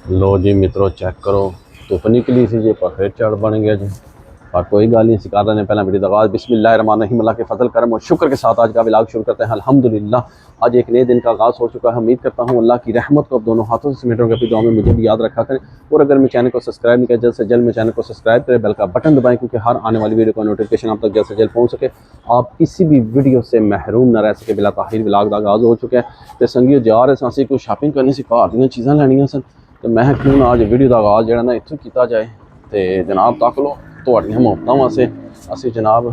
लो जी मित्रों चेक करो धुप निकली सी जी पर फिर चढ़ बन गया जी। पर कोई गल नहीं सिखा ने पहला वीडियो का आगाज़ बिस्मिल्लाहिर्रहमानिर्रहीम अल्लाह के फजल करम और शुक्र के साथ आज का व्लॉग शुरू करते हैं। अल्हम्दुलिल्लाह आज एक नए दिन का आगाज़ हो चुका है। उम्मीद करता हूँ अल्लाह की रहमत को अब दोनों हाथों से समेटों के अपनी दुआ में मुझे भी याद रखा करें। और अगर मैं चैनल को सब्सक्राइब नहीं किया जल्द से जल्द मैं चैनल को सब्सक्राइब करें, बेल का बटन दबाएं क्योंकि हर आने वाली वीडियो का नोटिफिकेशन आप तक जल्द से जल्द पहुँच सके, आप किसी भी वीडियो से महरूम न रह सके। बिला ताहिर व्लॉग का आगाज़ हो चुका है तो संगियो जा रहे असीं कोई शॉपिंग करनी सी, घर दी चीज़ां लैनियां सन तो मैं क्यों ना आज वीडियो का आगाज़ जो ना इत्थों किया जाए। तो जनाब तक लो तुहाड़ियां मुहब्बतां वास्ते असीं जनाब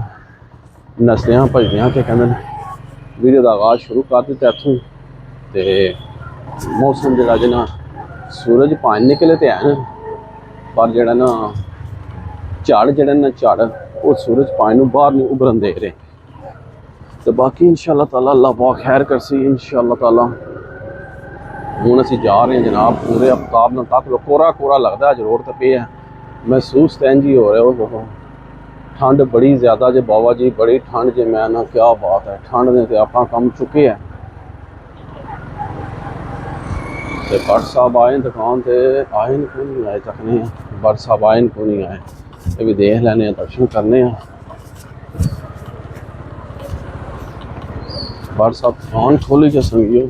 नसदियां भजदियां के कहंदे ने वीडियो का आगाज़ शुरू कर दिता इत्थों। तो मौसम जरा जना सूरज पानी निकले तो है पर जरा ना झड़ जड़े ना झड़ वो सूरज पानी बाहर नहीं उभरन दे रहे। तो बाकी इंशाअल्लाह ताला अल्लाह पाक खैर करसी इंशाअल्लाह ताला। हूँ असी जा रहे हैं जनाब पूरे आफ्ताब न तक लो कोरा कोरा लगता है अज रोड तो पे है महसूस तो इंज ही हो रहा हो। ठंड बड़ी ज़्यादा जे बाबा जी बड़ी ठंड जे मैं ना क्या बात है ठंड ने तो आप कम चुके हैं। तो भट्ट साहब आए दुकान से आए को नहीं आए तकने भट्ट साहब आए को नहीं आए ये भी देख लेने दर्शन करने। भट्ट साहब दुकान खोली जो संगियो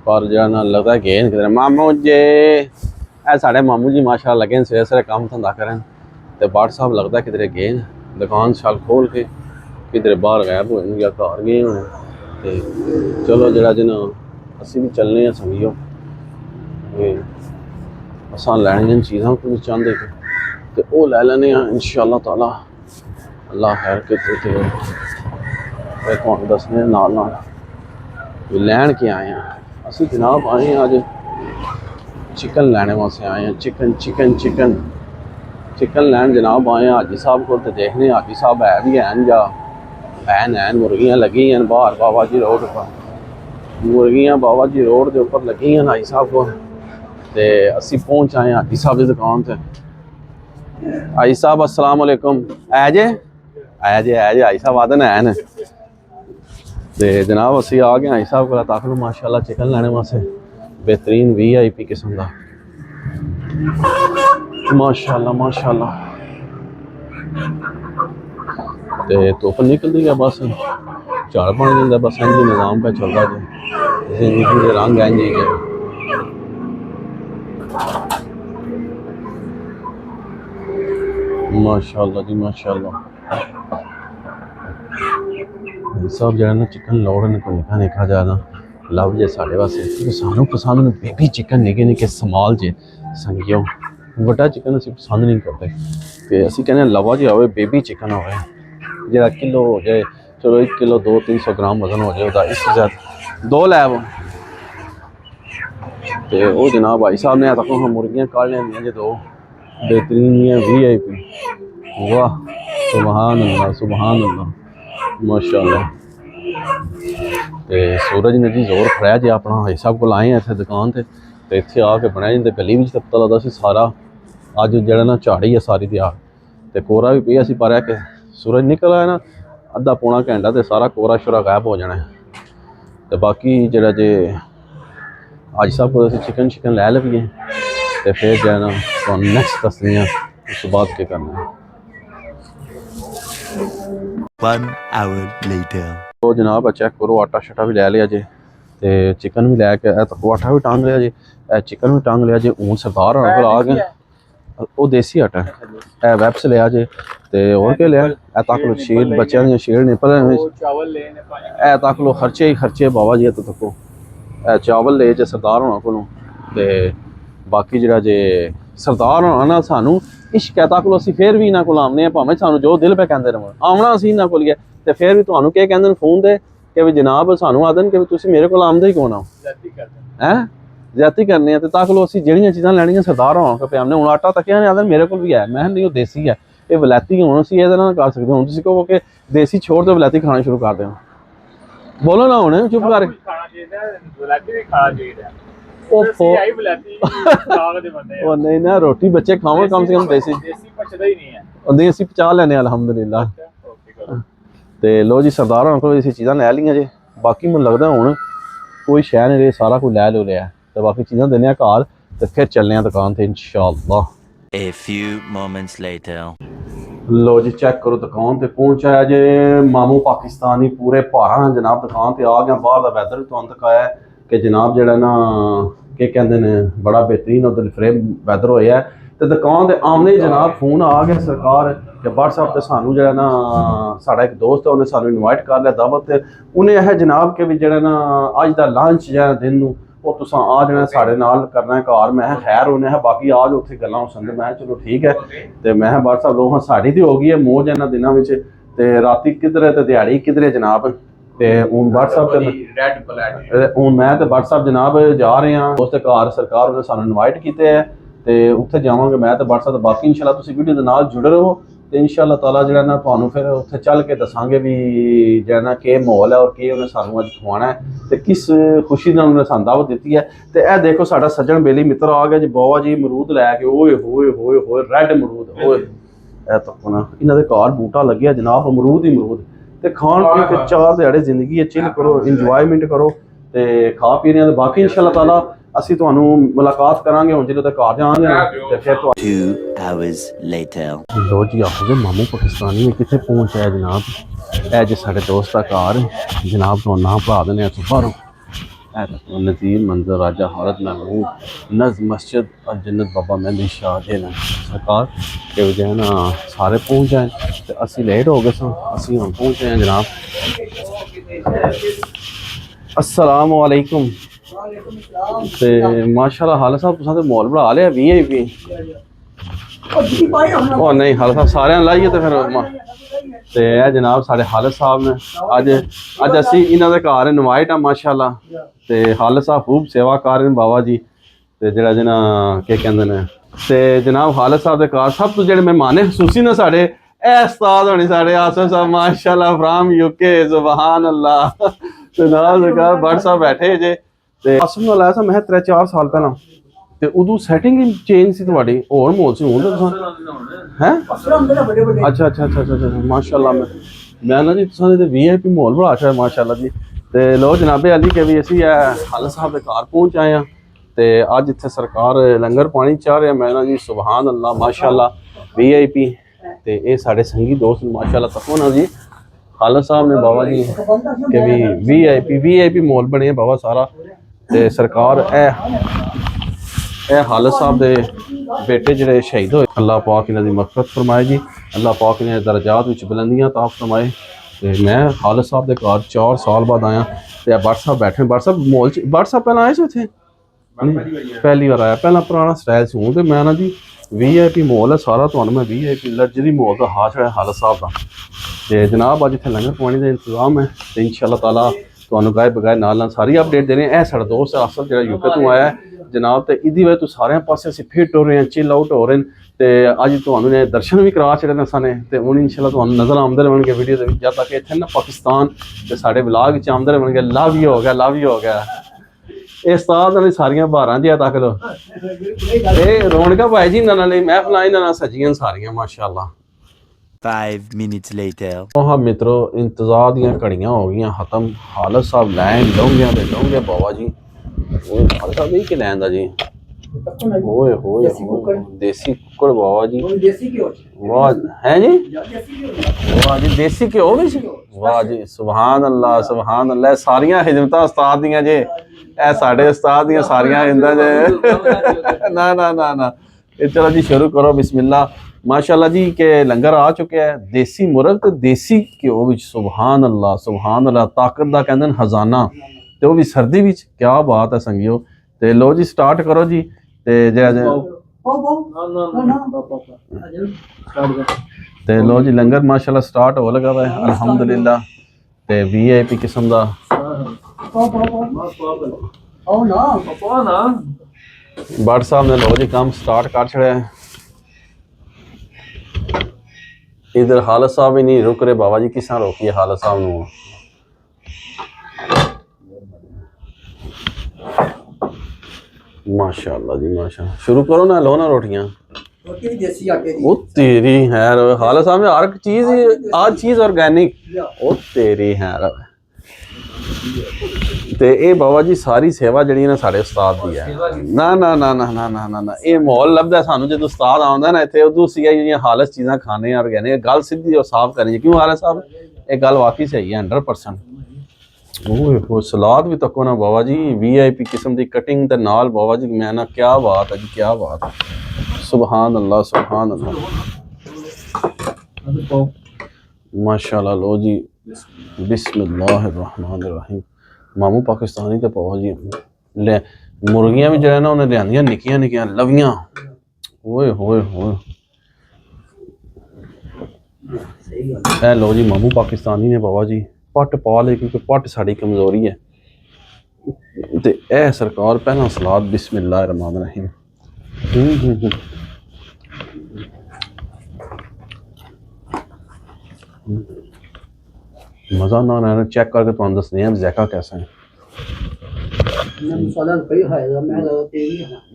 पर जाना लगता है गए किधर मामू जी ए साढ़े मामू जी माशाल्लाह लगे सवेरे सवेरे काम धंधा करें। तो भट्ट साहब लगता है किधरे गए दुकान शाल खोल के किधरे बाहर गायब हो या घर गए होने। तो चलो जरा जना असी भी चलने हैं संगियो असा लैनियां चीज़ां कुछ चाहते तो वो लै लैने इंशाअल्लाह ताला अल्लाह खैर के तुहानूं दसने नाल नाल लैन के आए हैं। असी जनाब आए हैं अज चिकन लैने वास्ते आए हैं चिकन चिकन चिकन चिकन लैन जनाब आए हैं हाजी साहब को। तो देखने हाजी साहब है भी हैं या है मुर्गियाँ लगी हैं बाहर बाबा जी रोड पर मुर्गियाँ बाबा जी रोड के उपर लगी हैं हाजी साहब को। तो असी पहुँच आए हाजी साहब की दुकान से। हाजी साहब अस्सलाम वालेकुम है जे हाजी साहब आदे है। तो जनाब असी आ गए हाजी साहब को तक लो माशाल्लाह चिकन लैने वास्ते बेहतरीन VIP किस्म का माशाल्लाह माशाल्लाह। तो धुप निकलती है बस झाड़ बन जाता बस इंज निज़ाम पे चलता जी जिंदगी के रंग इंज ही माशाल्लाह जी माशाल्लाह। सब जो ना चिकन लोड़ ने कोई निका निका ज़्यादा लव जे साढ़े वास्ते क्योंकि सानू पसंद ने बेबी चिकन निके निके समाल जे संगियो बड़ा चिकन असी पसंद नहीं करते। तो असी कहने लवा जो हो बेबी चिकन हो जरा किलो हो जाए चलो 1 किलो 200-300 ग्राम वजन हो जाए इससे ज़्यादा 2 लैब। तो वो जनाब भाई साहब ने तक मुर्गियाँ काट लेंदियां जो 2 बेहतरीन VIP वाह सुबहान अल्लाह माशाल्लाह। तो सूरज ने जी जोर फड़ाया जी अपना भाई साहब को आए हैं इतने दुकान से। तो इतने आके बनाया जी गली में तो पता लगता सी सारा अज जरा ना झाड़ी है सारी त्यार तो कोरा भी पिया सी पर कि सूरज निकल आया ना अद्धा पौना घंटा तो सारा कोरा शोरा गायब हो जाना है। तो बाकी जरा जे हाजी साहब को चिकन शिकन लै लवीए तो फिर जो है ना तो नैक्सट दसनी उस बाद क्या करना है। 1 hour later तो जनाब चेक करो आटा शटा भी लै लिया जे तो चिकन भी लैके आटा भी टांग लिया जी चिकन भी टांग लिया जी। हूँ सरदार होने को आ गए वो देसी आटा है वैप्स लिया जे तो और क्या लिया तक लो शीर बच्चों दी शीर निपल तक लो खर्चे ही खर्चे बाबा जी तो तको चावल ले जे सरदार होना को। बाकी जरा जे सरदार होना ना सानू इश्क है तक लो असी फिर भी इन्होंने को आने भावें सानू जो दिल पे कहते रहो आमना असी इन्होंने को तो फिर भी तुम्हें क्या कहते फोन से कि भी जनाब सानू आदन कि तुम मेरे को आमदे ही कौन आओ है ज्यादा करने तो तक लो असी जड़ियाँ चीज़ां लैनियां सरदार होना पे हमने हूँ आटा तकिया ने आदन मेरे को भी है मैं नहीं वो देसी है ये वलैती हूँ असी ये कर सकते हूँ तुम कहो कि देसी छोड़ दो वलैती खाना शुरू कर दो बोलो ना हूँ चुप कर नहीं ना रोटी बच्चे खाओ कम से कम देसी देसी पचा लेने अलहमदुलिल्लाह। तो लो जी सरदार होना को चीज़ां लै लियां जी बाकी मैं लगता हूँ कोई शह नहीं रही सारा कुछ लै लो लिया तो बाकी चीज़ां देने घर ਤੇ ਫਿਰ ਚੱਲਨੇ ਆ ਦੁਕਾਨ ਤੇ ਇਨਸ਼ਾਅੱਲਾ। A few moments later. लो जी चेक करो दुकान ते पहुंचाया जे मामू पाकिस्तानी पूरे भारा जनाब दुकान ते आ गया। बाहर दा वैदर भी तुहानू दिखाया कि जनाब जेड़ा ना के कहंदे ने बड़ा बेहतरीन उधर फ्रेम वैदर होया है। ते दुकान ते आमने ही जनाब फोन आ गया सरकार कि WhatsApp ते सानू जेड़ा ना साडा एक दोस्त है उन्हें सानू इनवाइट कर लिया दावत ते उन्हें यह जनाब के भी जेड़ा ना अज दा लंच जेड़ा दिन नू वो तुसा आ जाना साढ़े नाल करना है घर। मैं खैर उन्हें है बाकी आज उत्थे गल्लां होसन। मैं चलो ठीक है ते मैं WhatsApp लोग हाँ साड़ी तो हो गई है मौज इन्हां दिनां विच ते राती किधर है ते दिहाड़ी किधर है जनाब। ते हुण WhatsApp ते हुण मैं ते WhatsApp जनाब जा रहे हैं दोस्त घर सरकार उन्हें सानू इनवाइट कीते है ते उत्थे जावांगे मैं ते WhatsApp। बाकी इंशाल्लाह तुसीं वीडियो दे नाल जुड़े रहो तो इंशाल्लाह ताला जो ना तुहानू फिर उत्थे चल के दसांगे भी जो ना के माहौल है और के उन्हें सानू अज खवाना है तो किस खुशी नाल उन्हें सानू दावत दी है। तो यह देखो साडा सज्जन बेली मित्र आ गया जी बाबा जी अमरूद लैके ओए होए होए होए रैड अमरूद ओए ए तको ना इन्हां दे घर बूटा लग्या जनाब अमरूद ही अमरूद ते खान पी के चार दिहाड़े जिंदगी चिल करो इंजॉयमेंट करो ते खा पी रहे हैं। बाकी इंशाल्लाह ताला ਅਸੀਂ ਤੁਹਾਨੂੰ ਮੁਲਾਕਾਤ ਕਰਾਂਗੇ ਹੁਣ ਜਦੋਂ ਤੱਕ ਆ ਜਾਵਾਂਗੇ ਤੇ ਫਿਰ 2 hours later. ਲੋ ਜੀ ਆਖੋਗੇ ਮਾਮੂ ਪਾਕਿਸਤਾਨੀ में कितने पहुंच आया जनाब। ए जे साढ़े दोस्त का घर जनाब तो ना भरा देने इत्थों बाहरों नज़ीर मंजर राजा हरत महमूद नज मस्जिद और जन्नत बाबा मेहंदी शाह दे सरकार के जो है ना सारे पहुंच जाए तो असी लेट हो गए सन असी हम पहुंचे हैं जनाब। अस्सलाम वालेकुम ते माशाल्लाह हाल साहब तुसां ते माहौल बना लिया VIP ओ नहीं हाल साहब सारे लाइए तो फिर ते ए जनाब साढ़े हाल साहब ने अज असी इन्हां दे घर इनवाइट आ माशाल्लाह ते हाल साहब खूब सेवा कर रहे बाबा जी ते जेड़ा जना के कहंदे ने ते जनाब हाल साहब दे घर सब तो जेड़े मेहमान खसूसी ने साढ़े ए उस्ताद होने साढ़े आसिफ साहब माशाल्लाह फ्राम UK सुभान अल्लाह ते नाल सरकार बड़ साहब बैठे जे ਤੇ ਅਸਲ ਨਾਲ ਆਇਆ ਸੀ ਮੈਂ 3-4 ਸਾਲ ਪਹਿਲਾਂ ਤੇ ਉਦੋਂ ਸੈਟਿੰਗ ਹੀ ਚੇਂਜ ਸੀ ਤੁਹਾਡੀ ਹੋਰ ਮਾਹੌਲ ਸੀ ਹੁਣ ਤਾਂ ਹੈ ਅੱਛਾ ਮਾਸ਼ਾਅੱਲਾ ਮੈਂ ਨਾ ਜੀ ਤੁਸੀਂ ਤੇ VIP ਮਾਹੌਲ ਬੜਾ ਅੱਛਾ ਹੈ ਮਾਸ਼ਾਅੱਲਾ ਜੀ। ਤੇ ਲੋ ਜਨਾਬੇ ਅਲੀ ਕੇ ਵੀ ਅਸੀਂ ਹਾਲ ਸਾਹਿਬ ਦੇ ਘਰ ਪਹੁੰਚ ਆਏ ਆ ਤੇ ਅੱਜ ਇੱਥੇ ਸਰਕਾਰ ਲੰਗਰ ਪਾਣੀ ਚਾਹ ਰਿਹਾ ਮੈਂ ਨਾ ਜੀ ਸੁਭਾਨ ਅੱਲਾ ਮਾਸ਼ਾਅੱਲਾ VIP ਤੇ ਇਹ ਸਾਡੇ ਸੰਗੀ ਦੋਸਤ ਮਾਸ਼ਾਅੱਲਾ ਤਕੋ ਨਾ ਜੀ ਹਾਲ ਸਾਹਿਬ ਨੇ ਬਾਬਾ ਜੀ के भी VIP माहौल बने बाबा सारा ते सरकार ए हालत साहब दे बेटे जिहड़े शहीद होए अल्लाह पाक इन्हां दी मग़फ़िरत फरमाए जी अल्लाह पाक इन्हां दे दरजात विच बुलंदियां अता फरमाए। ते मैं हालत साहब दे घर 4 साल बाद आया ते बट साहब बैठे बट साहब माहौल च बट साहब पहला आए सी उत्थे पहली बार आया पहला पुराना स्टाइल सी हूँ ते मैं ना जी VIP माहौल है सारा तुहानू मैं VIP लग्जरी माहौल दा हाथ छड़ा हालत साहब दा ते जनाब अज इत्थे लंगर पानी का इंतजाम है तो इंशाअल्लाह ताला तुहानू गाय बगाए नाल सारी अपडेट देने। ए साढ़ा दोस्त असल जो UK तो आया है जनाब तो इहदी वजह तो सारे पासे असीं फिट हो रहे हैं चिल आउट हो रहे हैं तो अज तुहानू ने दर्शन भी करा छड़े ने साने तो हुण इंशाअल्लाह तुहानू नज़र आमदे रहणगे वीडियो दे विच जद तक इत्थे ना पाकिस्तान ते साडे व्लॉग विच आमदे रहणगे लव यू हो गया इस उस्ताद ने सारियां बहारां जिहा तक लो ए रौनका भाई जी इन्हां नाल महफिलां इन्हां नाल सजियां सारियां माशाअल्लाह। 5 minutes later. हाँ मित्रों इंतजार दियां घड़ियां हो गई खत्म हालत साहब लैन लौंगे बाबा जी हालत साहब यही कि लैन दा जी ओए होए देसी कुक्कड़ बाबा जी वाह है जी वाह जी देसी घ्यो भी सी वाह जी सुभान अल्लाह सारियां खिदमतां उस्ताद दियां जे ए साडे उस्ताद दियां सारियां खिदमतां जे ना चलो जी शुरू करो बिस्मिल्लाह माशाअल्लाह जी के लंगर आ चुके हैं देसी मुर्ग तो देसी घ्यो विच सुभान अल्लाह ताकत दा कहंदे खजाना ते वो भी सर्दी विच क्या बात है संगियो। ते लो जी स्टार्ट करो जी ते ते लो जी लंगर माशाअल्लाह स्टार्ट हो लगा है अल्हम्दुलिल्लाह ते VIP किस्म दा बट साहब ने लो जी काम स्टार्ट कर छड़े इधर हालत साहब ही नहीं रुक रहे बाबा जी किस रोकिए हालत साहब नूं माशाअल्लाह जी माशाअल्लाह शुरू करो ना लो ना रोटियां ओ तेरी हैर हालत साहब में हर चीज ऑर्गेनिक ओ तेरी हैर ਤੇ ਇਹ ਬਾਬਾ ਜੀ ਸਾਰੀ ਸੇਵਾ ਜਿਹੜੀ ਨਾ ਸਾਡੇ ਉਸਤਾਦ ਦੀ ਹੈ। ਨਾ ਨਾ ਨਾ ਨਾ ਨਾ ਨਾ ਨਾ ਨਾ ਇਹ ਮਾਹੌਲ ਲੱਭਦਾ ਸਾਨੂੰ ਜਦੋਂ ਉਸਤਾਦ ਆਉਂਦਾ ਨਾ ਇੱਥੇ ਉਦੋਂ ਸੀਗਾ ਜਿਹੜੀਆਂ ਹਾਲਸ ਚੀਜ਼ਾਂ ਖਾਣੇ ਆ ਕਹਿੰਦੇ ਗੱਲ ਸਿੱਧੀ ਉਹ ਸਾਫ਼ ਕਰਨੀ ਕਿਉਂ ਹਾਲਸ ਸਾਹਿਬ ਇਹ ਗੱਲ ਵਾਕਈ ਸਹੀ ਹੈ 100%। ਉਹ ਸਲਾਦ ਵੀ ਤੱਕੋ ਨਾ ਬਾਬਾ ਜੀ VIP ਕਿਸਮ ਦੀ ਕਟਿੰਗ ਤੇ ਨਾਲ ਬਾਬਾ ਜੀ ਮੈਂ ਨਾ ਕੀ ਬਾਤ ਹੈ ਜੀ ਕੀ ਬਾਤ ਹੈ ਸੁਭਾਨ ਅੱਲਾਹ ਸੁਭਾਨ ਅੱਲਾਹ ਮਾਸ਼ਾਅੱਲਾ लो जी बिस्मिल्लाहिर्रहमानिर्रहीम मामू पाकिस्तानी तो पाओ जी ले मुर्गियां भी जो है ना उन्हें लिया निक्कियां निक्कियां लवियां ओए होए होए ए लो जी मामू पाकिस्तानी ने बाबा जी पट पा ले क्योंकि पट साड़ी कमजोरी है ते ए सरकार पहला सलाद बिस्मिल्लाहिर्रहमानिर्रहीम मज़ा ना आना चेक करके तो दसने हैं ज़ायका कैसा है।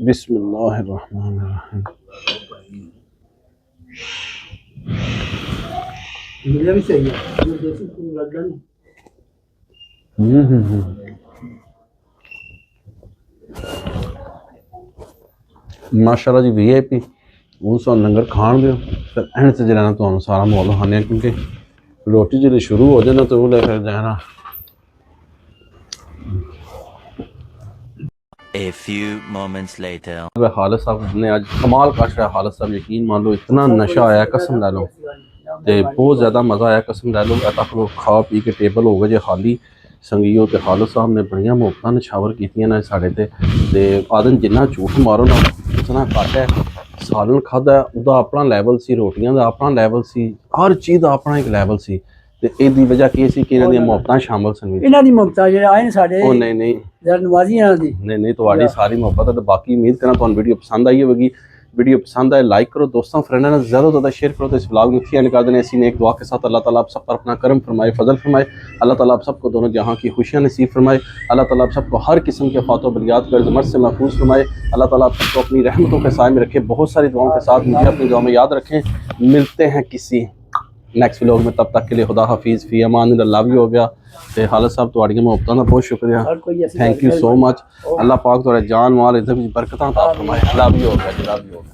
बिस्मिल्लाहिर्रहमानिर्रहीम माशाल्लाह जी VIP वो सो लंगर खान दो फिर एंड से जरा तो सारा माहौल खाने क्योंकि रोटी जो शुरू हो जाए ना तो वो ले फिर जाना। A few moments later. हालत साहब ने आज कमाल काश रहा हालत साहब यकीन मान लो इतना नशा आया कसम ला लो ते बहुत ज़्यादा मज़ा आया कसम ला लो तक लोग खा पी के टेबल हो गए जे खाली संगीओ ते हालत साहब ने बड़िया मुफ्तां नशावर कीतियां ना साढ़े ते आदन जिन्ना झूठ मारो ना उतना घट है। सालन खादा उदा अपना लैवल सी रोटियां दा अपना लैवल सी हर चीज़ दा अपना एक लैवल सी ते इहदी वजह की सी कि इन्हां दी मुहब्बतां शामिल सन इन्हां दी मुहब्बतां जेहड़े आए ने साडे ओ नहीं नहीं जरा नवाजी इन्हां दी नहीं तुहाडी सारी मुहब्बत है। तो बाकी उम्मीद करा तुहानू वीडियो पसंद आई होगी वीडियो पसंद आए लाइक करो दोस्तों फ्रेंड्स ने ज़्यादा से ज़्यादा शेयर करो तो इस व्लॉग को एंड कर देने ऐसी नेक दुआ के साथ अल्लाह ताला आप सब पर अपना करम फरमाए फजल फरमाए अल्लाह ताला आप सबको दोनों जहाँ की खुशियाँ नसीब फरमाए अल्लाह ताला आप सबको हर किस्म के फातो बलियात कर्ज मर्ज से महफूज फरमाए अल्लाह ताला आप सबको अपनी रहमतों के साए में रखे बहुत सारी दुआओं के साथ मुझे अपनी दुआ में याद रखें। मिलते हैं किसी नैक्सट व्लॉग में तब तक के लिए खुदा हाफिज़ फ़ी अमान अल्लाह भी हो गया तो हालत साहब तुहाड़ियां मुहब्बतां दा बहुत शुक्रिया थैंक यू सो मच अल्लाह पाक तुहाडे जान माल इज्जत बरकतां अता फरमाए अल्लाह भी हो गया।